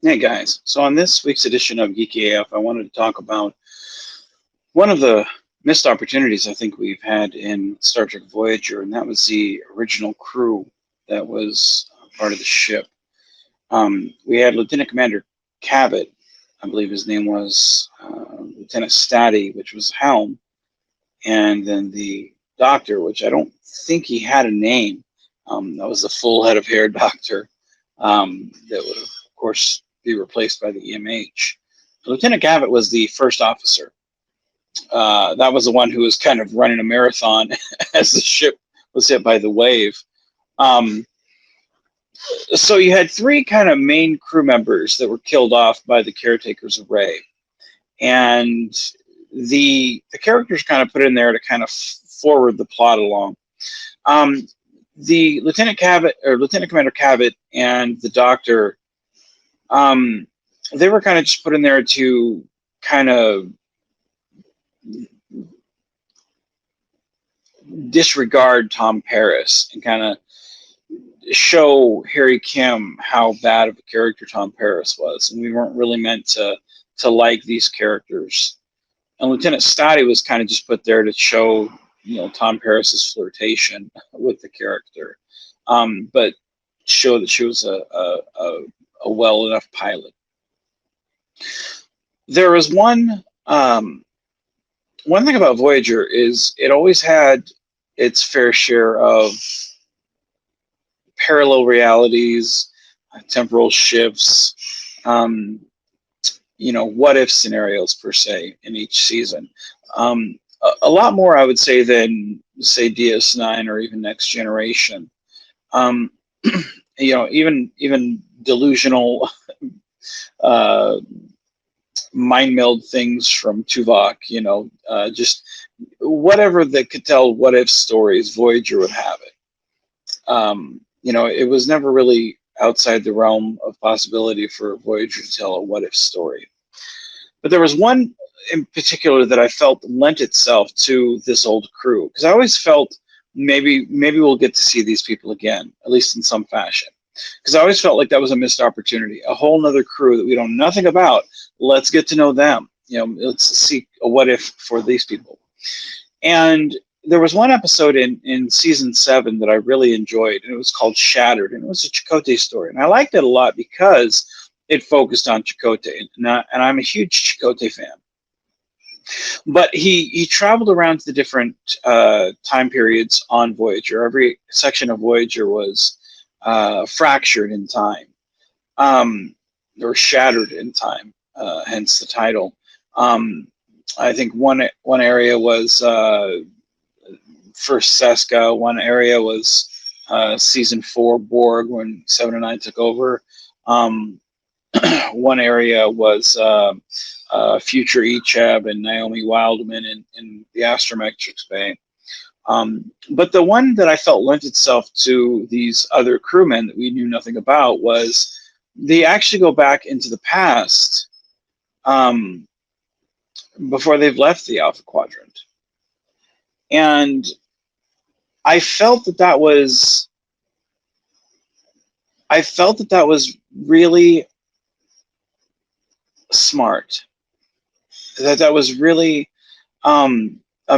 Hey guys, so on this week's edition of Geeky AF, I wanted to talk about one of the missed opportunities I think we've had in Star Trek Voyager, and that was the original crew that was part of the ship. We had Lieutenant Commander Cabot, I believe his name was Lieutenant Stati, which was Helm, and then the Doctor, which I don't think he had a name. That was the full head of hair Doctor that would, of course, be replaced by the EMH. Lieutenant Gavitt was the first officer. That was the one who was kind of running a marathon as the ship was hit by the wave. So you had three kind of main crew members that were killed off by the caretakers array. And the characters kind of put in there to kind of forward the plot along. The Lieutenant Commander Cabot and the Doctor, they were kind of just put in there to kind of disregard Tom Paris and kind of show Harry Kim how bad of a character Tom Paris was, and we weren't really meant to like these characters. And Lieutenant Stati was kind of just put there to show, Tom Paris's flirtation with the character, but show that she was a well enough pilot. There was one thing about Voyager is it always had its fair share of parallel realities, temporal shifts, what if scenarios per se in each season. A lot more, I would say, than say DS9 or even Next Generation. Even delusional mind meld things from Tuvok, just whatever that could tell what if stories, Voyager would have it. It was never really outside the realm of possibility for Voyager to tell a what if story. But there was one in particular that I felt lent itself to this old crew, because I always felt maybe we'll get to see these people again, at least in some fashion. Because I always felt like that was a missed opportunity, a whole nother crew that we know nothing about. Let's get to know them. Let's see a what if for these people. And there was one episode in season 7 that I really enjoyed, and it was called Shattered, and it was a Chakotay story. And I liked it a lot because it focused on Chakotay, and I'm a huge Chakotay fan. But he traveled around to the different time periods on Voyager. Every section of Voyager was fractured in time, or shattered in time, hence the title. I think one area was first Seska. One area was season 4 Borg, when 7 and 9 took over. One area was future Ichab and Naomi Wildman in the Astrometrics Bay. But the one that I felt lent itself to these other crewmen that we knew nothing about was they actually go back into the past before they've left the Alpha Quadrant. And I felt that was really smart. That was really a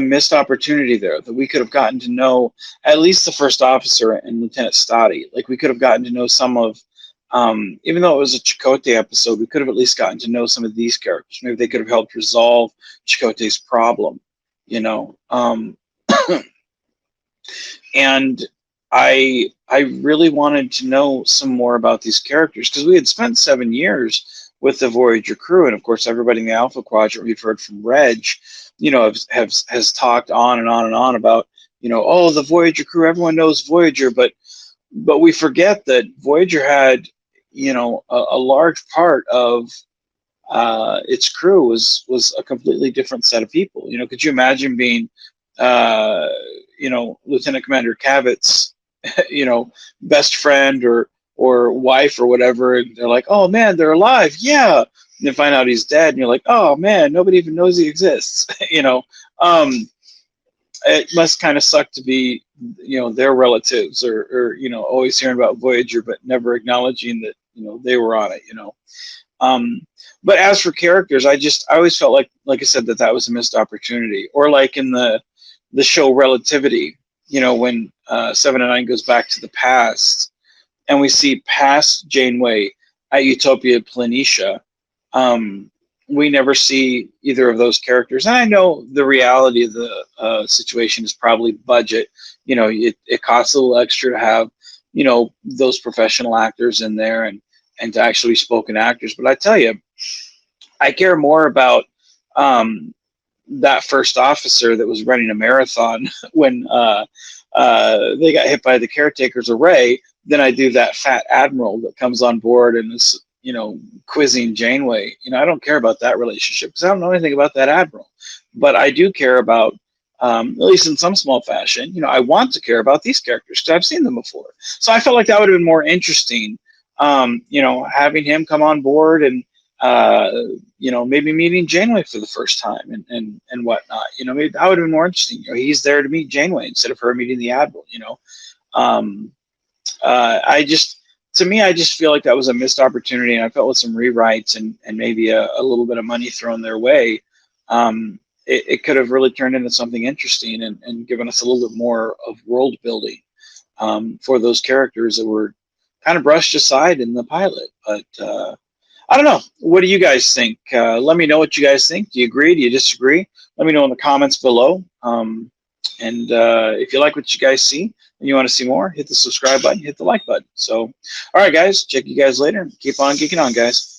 missed opportunity there, that we could have gotten to know at least the first officer and Lieutenant Stati. Like, we could have gotten to know some of, even though it was a Chakotay episode, we could have at least gotten to know some of these characters. Maybe they could have helped resolve Chakotay's problem, And I really wanted to know some more about these characters, because we had spent 7 years with the Voyager crew, and of course everybody in the Alpha Quadrant, we've heard from Reg, has talked on and on and on about, oh, the Voyager crew, everyone knows Voyager, but we forget that Voyager had, a large part of its crew was a completely different set of people. Could you imagine being Lieutenant Commander Cabot's best friend or wife or whatever, and they're like, oh man, they're alive, yeah, and then find out he's dead, and you're like, oh man, nobody even knows he exists. It must kind of suck to be their relatives, or always hearing about Voyager but never acknowledging that they were on it. But as for characters, I always felt like I said, that was a missed opportunity. Or like in the show Relativity, when 7 and 9 goes back to the past, and we see past Janeway at Utopia Planitia. We never see either of those characters. And I know the reality of the situation is probably budget. It costs a little extra to have, those professional actors in there and to actually be spoken actors. But I tell you, I care more about that first officer that was running a marathon when they got hit by the caretaker's array than I do that fat admiral that comes on board and is, quizzing Janeway. I don't care about that relationship because I don't know anything about that admiral. But I do care about, at least in some small fashion, I want to care about these characters because I've seen them before. So I felt like that would have been more interesting, having him come on board and, maybe meeting Janeway for the first time and whatnot. Maybe that would have been more interesting. He's there to meet Janeway instead of her meeting the admiral. To me, I just feel like that was a missed opportunity, and I felt with some rewrites and maybe a little bit of money thrown their way, it could have really turned into something interesting and given us a little bit more of world building for those characters that were kind of brushed aside in the pilot. But I don't know. What do you guys think? Let me know what you guys think. Do you agree? Do you disagree? Let me know in the comments below. And if you like what you guys see and you want to see more, hit the subscribe button, hit the like button. So, all right, guys, check you guys later. Keep on geeking on, guys.